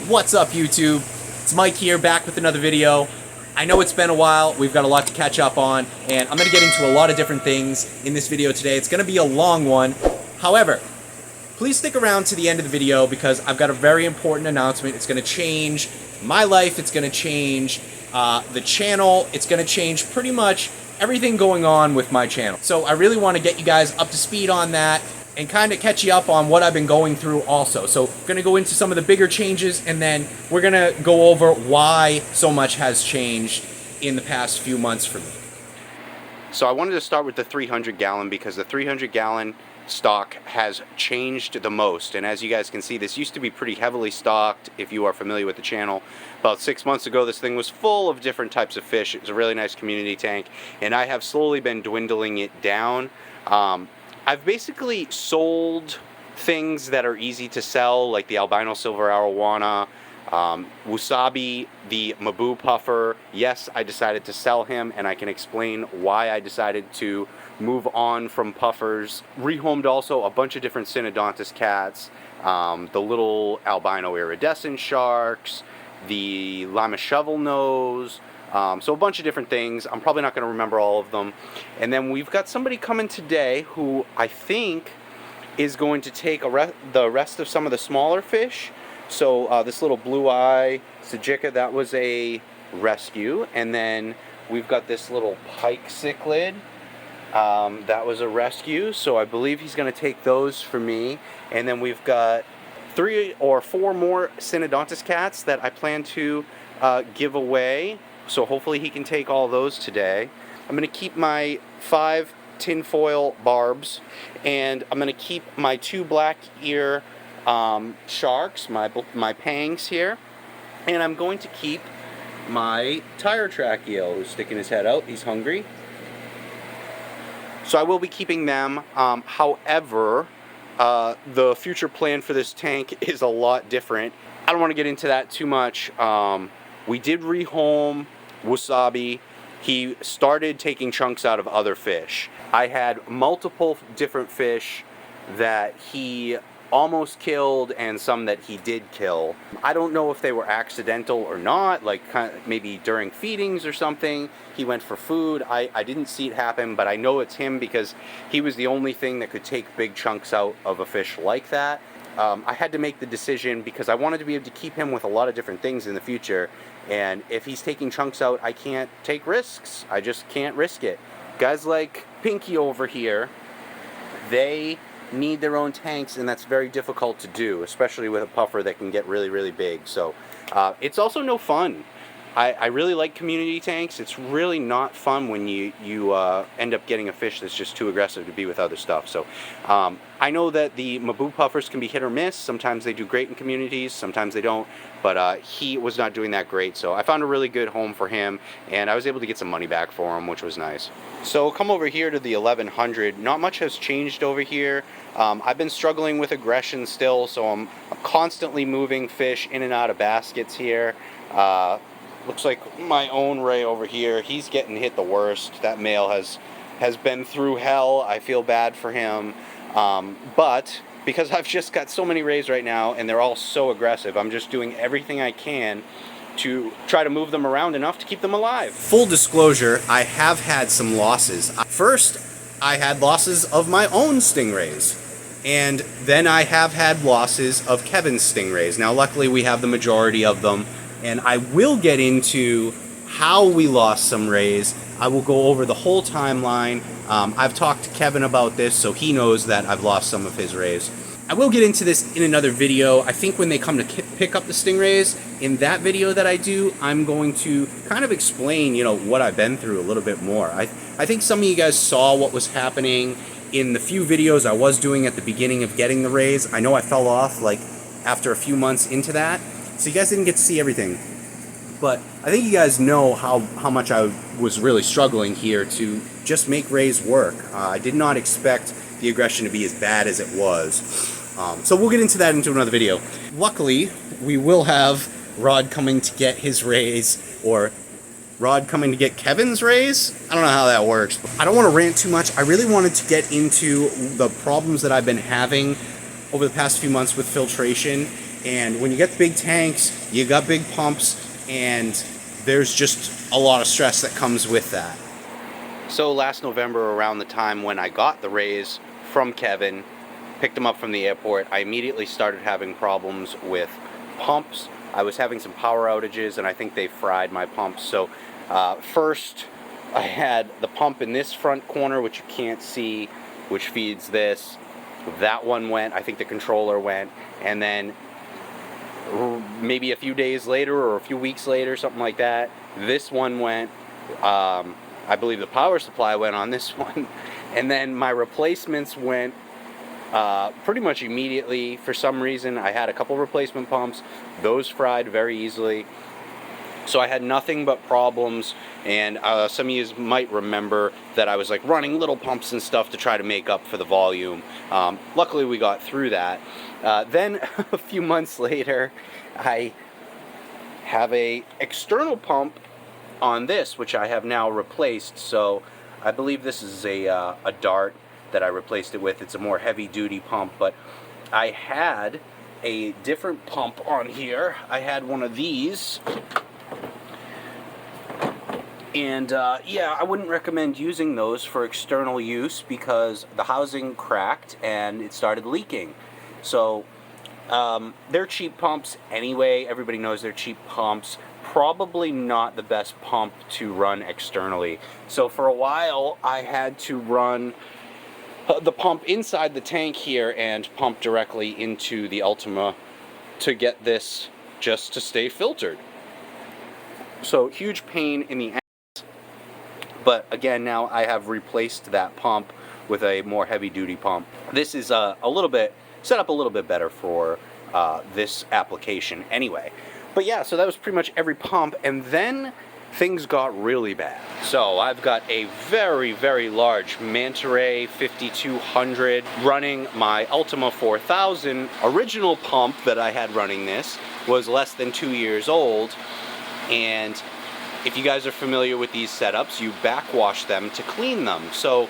What's up, YouTube? It's Mike here, back with another video. I know it's been a while, we've got a lot to catch up on, and I'm going to get into a lot of different things in this video today. It's going to be a long one. However, please stick around to the end of the video because I've got a very important announcement. It's going to change my life, it's going to change the channel, it's going to change pretty much everything going on with my channel. So I really want to get you guys up to speed on that and kind of catch you up on what I've been going through also. So we're going to go into some of the bigger changes, and then we're going to go over why so much has changed in the past few months for me. So I wanted to start with the 300 gallon because the 300 gallon stock has changed the most. And as you guys can see, this used to be pretty heavily stocked if you are familiar with the channel. About 6 months ago, this thing was full of different types of fish. It was a really nice community tank, and I have slowly been dwindling it down. I've basically sold things that are easy to sell, like the albino silver arowana, Wasabi, the Mabu puffer. Yes, I decided to sell him, and I can explain why I decided to move on from puffers. Rehomed also a bunch of different Synodontis cats, the little albino iridescent sharks, the lima shovel nose, so a bunch of different things. I'm probably not going to remember all of them. And then we've got somebody coming today who I think is going to take the rest of some of the smaller fish. So this little blue eye Sajika, that was a rescue. And then we've got this little pike cichlid. That was a rescue. So I believe he's going to take those for me. And then we've got 3 or 4 more Synodontis cats that I plan to give away. So hopefully he can take all those today. I'm going to keep my 5 tinfoil barbs, and I'm going to keep my 2 black ear sharks, my pangs here, and I'm going to keep my tire track eel who's sticking his head out. He's hungry. So I will be keeping them. However, the future plan for this tank is a lot different. I don't want to get into that too much. We did rehome Wasabi. He started taking chunks out of other fish. I had multiple different fish that he almost killed and some that he did kill. I don't know if they were accidental or not, like maybe during feedings or something. He went for food. I didn't see it happen, but I know it's him because he was the only thing that could take big chunks out of a fish like that. I had to make the decision because I wanted to be able to keep him with a lot of different things in the future. And if he's taking chunks out, I can't take risks. I just can't risk it. Guys like Pinky over here, they need their own tanks, and that's very difficult to do, especially with a puffer that can get really, really big. So it's also no fun. I really like community tanks. It's really not fun when you end up getting a fish that's just too aggressive to be with other stuff. So I know that the Mabu puffers can be hit or miss. Sometimes they do great in communities, sometimes they don't. But he was not doing that great, so I found a really good home for him, and I was able to get some money back for him, which was nice. So come over here to the 1100. Not much has changed over here. I've been struggling with aggression still, so I'm constantly moving fish in and out of baskets here. Looks like my own Ray over here, he's getting hit the worst. That male has been through hell. I feel bad for him. But because I've just got so many rays right now and they're all so aggressive, I'm just doing everything I can to try to move them around enough to keep them alive. Full disclosure, I have had some losses. First, I had losses of my own stingrays. And then I have had losses of Kevin's stingrays. Now luckily we have the majority of them. And I will get into how we lost some rays. I will go over the whole timeline. I've talked to Kevin about this, so he knows that I've lost some of his rays. I will get into this in another video. I think when they come to pick up the stingrays, in that video that I do, I'm going to kind of explain, what I've been through a little bit more. I think some of you guys saw what was happening in the few videos I was doing at the beginning of getting the rays. I know I fell off like after a few months into that. So you guys didn't get to see everything, but I think you guys know how much I was really struggling here to just make rays work. I did not expect the aggression to be as bad as it was. So we'll get into that into another video. Luckily, we will have Rod coming to get his rays, or Rod coming to get Kevin's rays? I don't know how that works. I don't want to rant too much. I really wanted to get into the problems that I've been having over the past few months with filtration And when you get big tanks, you got big pumps, and there's just a lot of stress that comes with that. So last November, around the time when I got the raise from Kevin, picked him up from the airport, I immediately started having problems with pumps. I was having some power outages, and I think they fried my pumps. So first, I had the pump in this front corner, which you can't see, which feeds this. That one went. I think the controller went. And then maybe a few days later or a few weeks later, something like that, this one went. I believe the power supply went on this one. And then my replacements went pretty much immediately. For some reason, I had a couple replacement pumps. Those fried very easily. So I had nothing but problems, and some of you might remember that I was like running little pumps and stuff to try to make up for the volume. Luckily we got through that. Then a few months later, I have a external pump on this, which I have now replaced. So I believe this is a Dart that I replaced it with. It's a more heavy duty pump, but I had a different pump on here. I had one of these. And yeah, I wouldn't recommend using those for external use because the housing cracked and it started leaking. So they're cheap pumps anyway. Everybody knows they're cheap pumps. Probably not the best pump to run externally. So for a while I had to run the pump inside the tank here and pump directly into the Ultima to get this just to stay filtered. So huge pain in the ass. But again, now I have replaced that pump with a more heavy-duty pump. This is a little bit set up a little bit better for this application anyway. But yeah, so that was pretty much every pump, and then things got really bad. So I've got a very, very large Manta Ray 5200 running my Ultima 4000. Original pump that I had running this was less than 2 years old, and if you guys are familiar with these setups, you backwash them to clean them. So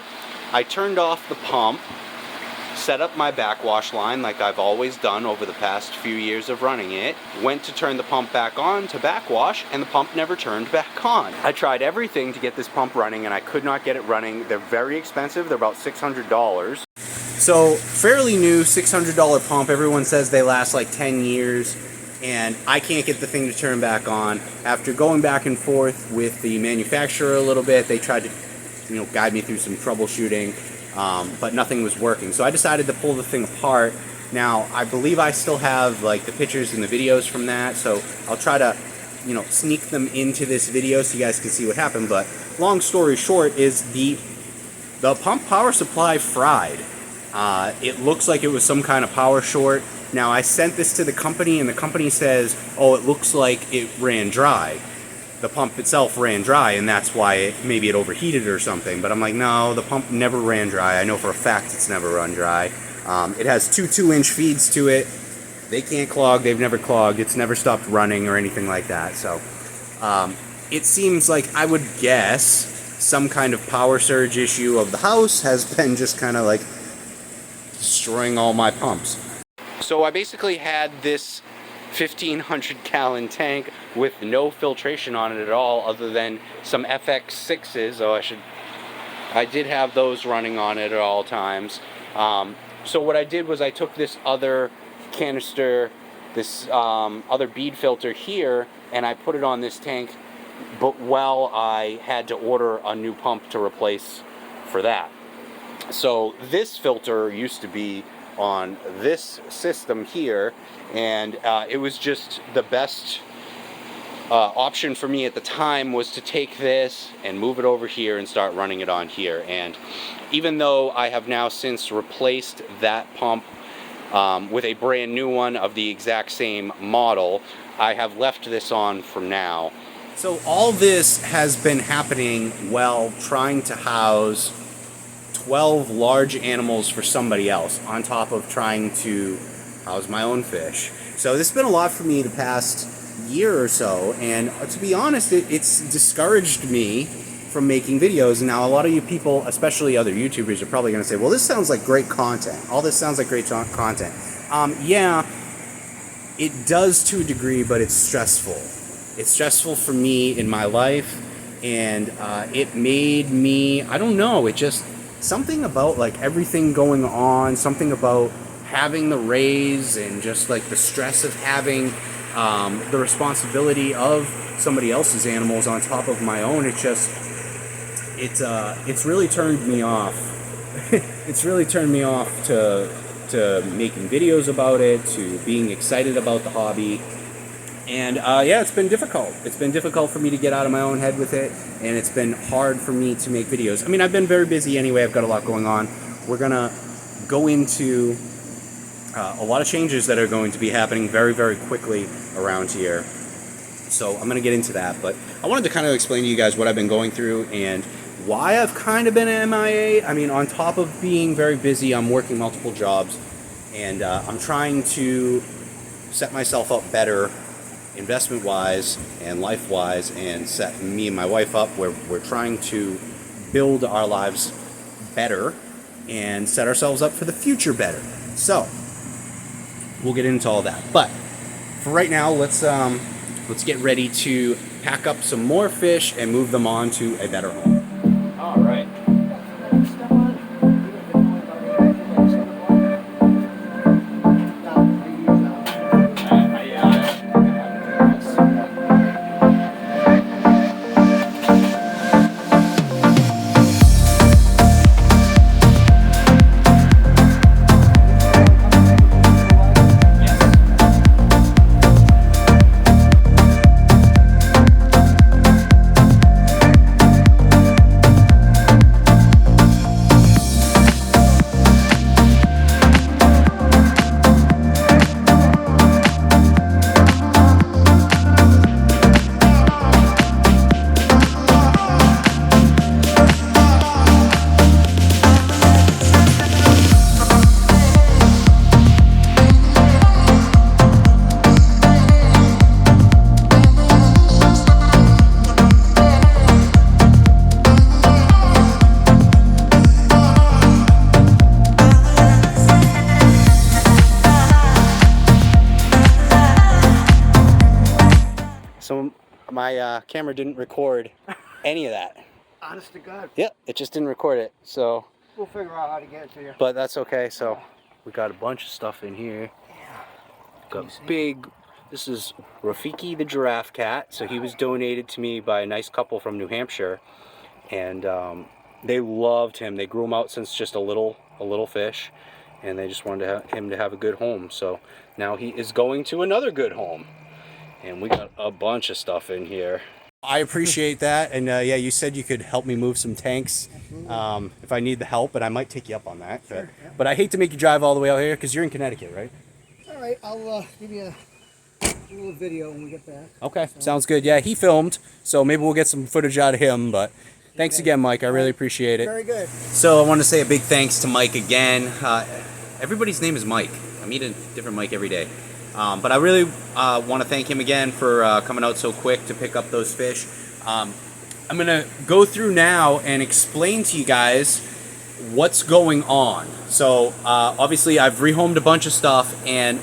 I turned off the pump, set up my backwash line like I've always done over the past few years of running it, went to turn the pump back on to backwash, and the pump never turned back on. I tried everything to get this pump running, and I could not get it running. They're very expensive. They're about $600. So fairly new $600 pump. Everyone says they last like 10 years. And I can't get the thing to turn back on. After going back and forth with the manufacturer a little bit, they tried to, guide me through some troubleshooting, but nothing was working. So I decided to pull the thing apart. Now, I believe I still have like the pictures and the videos from that, so I'll try to, sneak them into this video so you guys can see what happened. But long story short is the pump power supply fried. It looks like it was some kind of power short. Now, I sent this to the company, and the company says, oh, it looks like it ran dry. The pump itself ran dry, and that's why maybe it overheated or something. But I'm like, no, the pump never ran dry. I know for a fact it's never run dry. It has two 2-inch feeds to it. They can't clog. They've never clogged. It's never stopped running or anything like that. So it seems like, I would guess, some kind of power surge issue of the house has been just kind of like destroying all my pumps. So I basically had this 1,500-gallon tank with no filtration on it at all, other than some FX6s. I did have those running on it at all times. So what I did was I took this other canister, this other bead filter here, and I put it on this tank, but I had to order a new pump to replace for that. So this filter used to be on this system here, and it was just the best option for me at the time was to take this and move it over here and start running it on here. And even though I have now since replaced that pump with a brand new one of the exact same model, I have left this on for now. So all this has been happening while trying to house 12 large animals for somebody else, on top of trying to house my own fish. So this has been a lot for me the past year or so, and to be honest, it's discouraged me from making videos. And now a lot of you people, especially other YouTubers, are probably going to say, well, this sounds like great content. All this sounds like great content. Yeah, it does to a degree, but it's stressful. It's stressful for me in my life, and it made me, I don't know, it just, something about like everything going on, something about having the raise and just like the stress of having the responsibility of somebody else's animals on top of my own. It's just, it's really turned me off. It's really turned me off to making videos about it, to being excited about the hobby. And yeah, it's been difficult. It's been difficult for me to get out of my own head with it, and it's been hard for me to make videos. I mean, I've been very busy anyway. I've got a lot going on. We're gonna go into a lot of changes that are going to be happening very, very quickly around here. So I'm gonna get into that, but I wanted to kind of explain to you guys what I've been going through and why I've kind of been MIA. I mean, on top of being very busy, I'm working multiple jobs, and I'm trying to set myself up better investment-wise and life-wise, and set me and my wife up where we're trying to build our lives better and set ourselves up for the future better. So we'll get into all that. But for right now, let's get ready to pack up some more fish and move them on to a better home. All right. So my camera didn't record any of that. Honest to God. Yep, it just didn't record it. So We'll figure out how to get it to you. but that's okay. So we got a bunch of stuff in here. Got big. This is Rafiki the giraffe cat. So he was donated to me by a nice couple from New Hampshire, and they loved him. They grew him out since just a little fish, and they just wanted him to have a good home. So now he is going to another good home, and we got a bunch of stuff in here. I appreciate that, and yeah, you said you could help me move some tanks if I need the help, and I might take you up on that. Sure, yeah. But I hate to make you drive all the way out here because you're in Connecticut, right? All right, I'll give you a little video when we get back. Okay, sounds good. Yeah, he filmed, so maybe we'll get some footage out of him, but thanks again, Mike. I really appreciate it. Very good. So I want to say a big thanks to Mike again. Everybody's name is Mike. I meet a different Mike every day. But I really want to thank him again for coming out so quick to pick up those fish. I'm going to go through now and explain to you guys what's going on. So obviously I've rehomed a bunch of stuff, and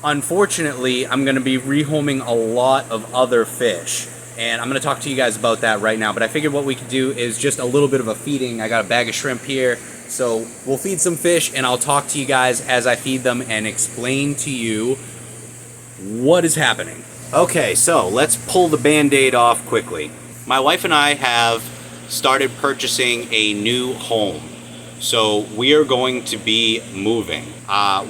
unfortunately I'm going to be rehoming a lot of other fish. And I'm going to talk to you guys about that right now. But I figured what we could do is just a little bit of a feeding. I got a bag of shrimp here. So we'll feed some fish, and I'll talk to you guys as I feed them and explain to you what is happening. Okay, so let's pull the Band-Aid off quickly. My wife and I have started purchasing a new home. So we are going to be moving.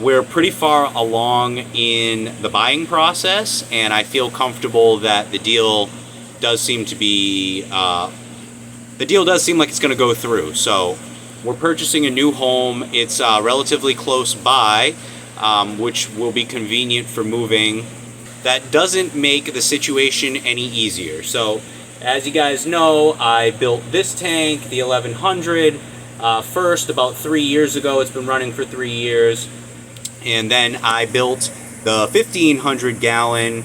We're pretty far along in the buying process, and I feel comfortable that the deal does seem to be, like it's going to go through. So we're purchasing a new home. It's relatively close by, which will be convenient for moving. That doesn't make the situation any easier. So as you guys know, I built this tank, the 1100, first about 3 years ago. It's been running for 3 years. And then I built the 1500 gallon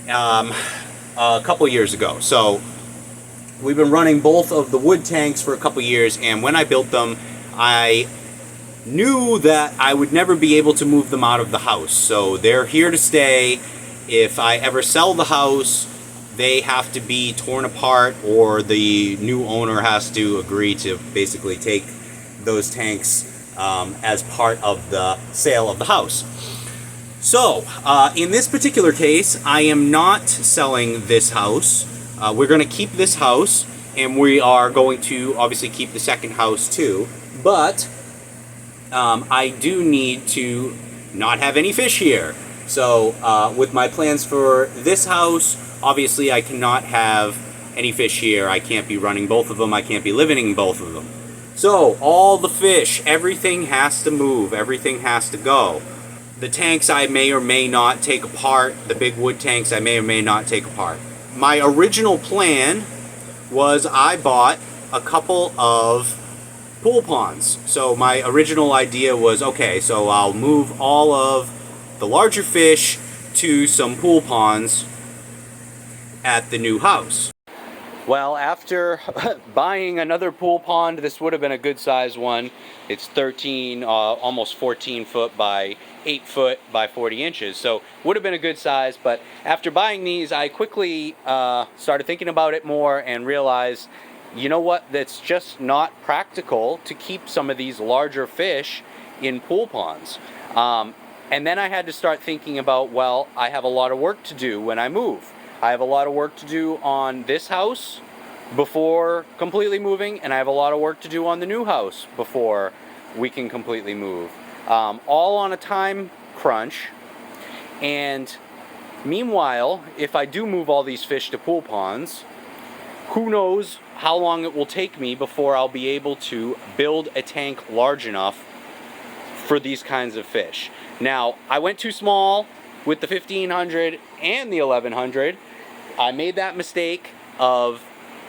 a couple years ago. So we've been running both of the wood tanks for a couple years, and when I built them, I knew that I would never be able to move them out of the house. So they're here to stay. If I ever sell the house, they have to be torn apart, or the new owner has to agree to basically take those tanks as part of the sale of the house. So, in this particular case, I am not selling this house. We're going to keep this house, and we are going to obviously keep the second house too. But I do need to not have any fish here. So, with my plans for this house, obviously I cannot have any fish here. I can't be running both of them. I can't be living in both of them. So, all the fish, everything has to move. Everything has to go. The tanks I may or may not take apart. The big wood tanks I may or may not take apart. My original plan was I bought a couple of pool ponds. So my original idea was, okay, so I'll move all of the larger fish to some pool ponds at the new house. Well, after buying another pool pond, this would have been a good size one. It's 13, almost 14 foot by 8 foot by 40 inches. So would have been a good size, but after buying these, I quickly started thinking about it more and realized, you know what, that's just not practical to keep some of these larger fish in pool ponds. And then I had to start thinking about, well, I have a lot of work to do when I move. I have a lot of work to do on this house before completely moving, and I have a lot of work to do on the new house before we can completely move. All on a time crunch. And meanwhile, if I do move all these fish to pool ponds, who knows how long it will take me before I'll be able to build a tank large enough for these kinds of fish. Now, I went too small with the 1500 and the 1100. I made that mistake of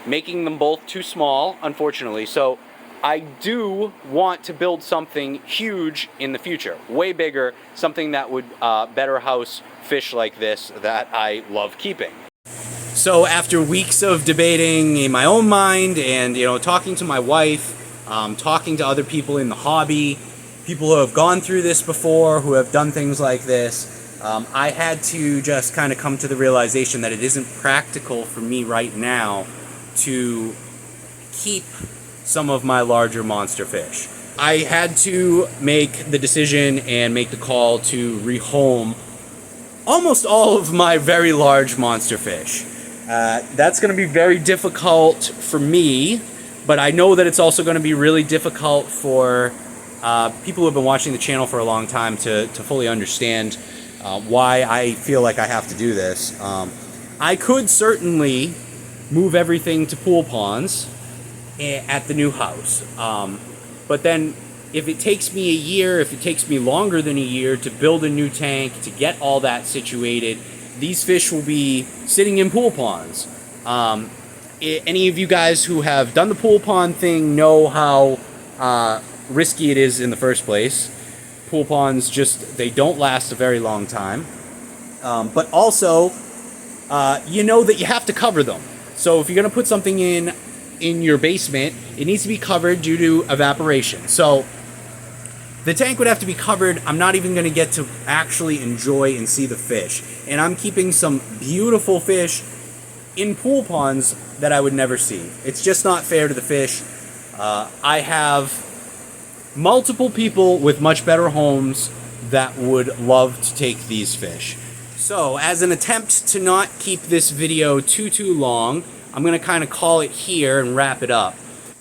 making them both too small, unfortunately. So I do want to build something huge in the future, way bigger, something that would better house fish like this that I love keeping. So after weeks of debating in my own mind and, talking to my wife, talking to other people in the hobby, people who have gone through this before, who have done things like this, I had to just kind of come to the realization that it isn't practical for me right now to keep some of my larger monster fish. I had to make the decision and make the call to rehome almost all of my very large monster fish. That's going to be very difficult for me, but I know that it's also going to be really difficult for people who have been watching the channel for a long time to fully understand why I feel like I have to do this. I could certainly move everything to pool ponds at the new house. But then if it takes me a year, if it takes me longer than a year to build a new tank, to get all that situated, these fish will be sitting in pool ponds. Any of you guys who have done the pool pond thing know how risky it is in the first place. Pool ponds they don't last a very long time. But also, you know that you have to cover them. So if you're going to put something in your basement, it needs to be covered due to evaporation. So the tank would have to be covered. I'm not even going to get to actually enjoy and see the fish. And I'm keeping some beautiful fish in pool ponds that I would never see. It's just not fair to the fish. I have multiple people with much better homes that would love to take these fish. So, as an attempt to not keep this video too long, I'm going to kind of call it here and wrap it up.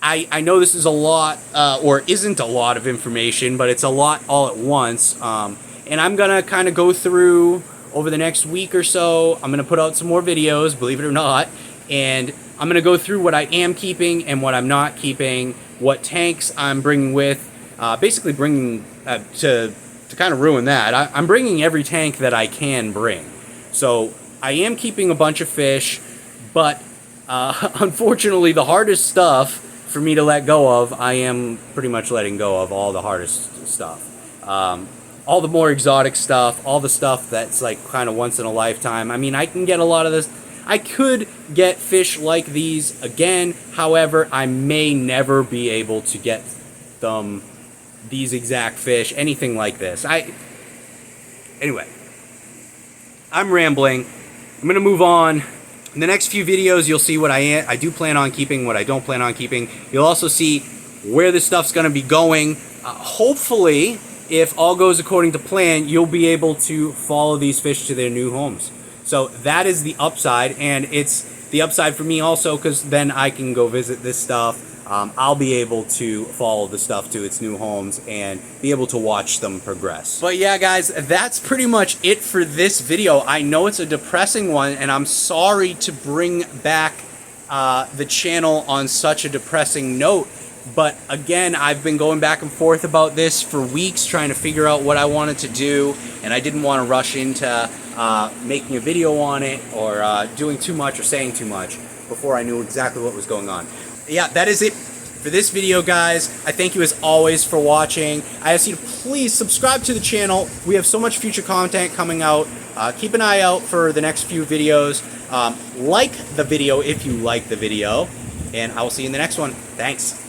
I know this is a lot, or isn't a lot of information, but it's a lot all at once. And I'm going to kind of go through over the next week or so. I'm going to put out some more videos, believe it or not, and I'm going to go through what I am keeping and what I'm not keeping, what tanks I'm bringing with, basically bringing, to kind of ruin that, I'm bringing every tank that I can bring. So I am keeping a bunch of fish, but unfortunately the hardest stuff for me to let go of, I am pretty much letting go of all the hardest stuff. All the more exotic stuff, all the stuff that's like kind of once in a lifetime. I mean, I can get a lot of this. I could get fish like these again, however, I may never be able to get them these exact fish, anything like this. Anyway, I'm rambling. I'm gonna move on. In the next few videos, you'll see what I do plan on keeping, what I don't plan on keeping. You'll also see where this stuff's gonna be going. Hopefully, if all goes according to plan, you'll be able to follow these fish to their new homes. So that is the upside, and it's the upside for me also, because then I can go visit this stuff. I'll be able to follow the stuff to its new homes and be able to watch them progress. But yeah, guys, that's pretty much it for this video. I know it's a depressing one, and I'm sorry to bring back the channel on such a depressing note. But again, I've been going back and forth about this for weeks, trying to figure out what I wanted to do, and I didn't want to rush into making a video on it or doing too much or saying too much before I knew exactly what was going on. Yeah, that is it for this video, guys. I thank you as always for watching. I ask you to please subscribe to the channel. We have so much future content coming out. Keep an eye out for the next few videos. Like the video if you like the video, and I will see you in the next one. Thanks.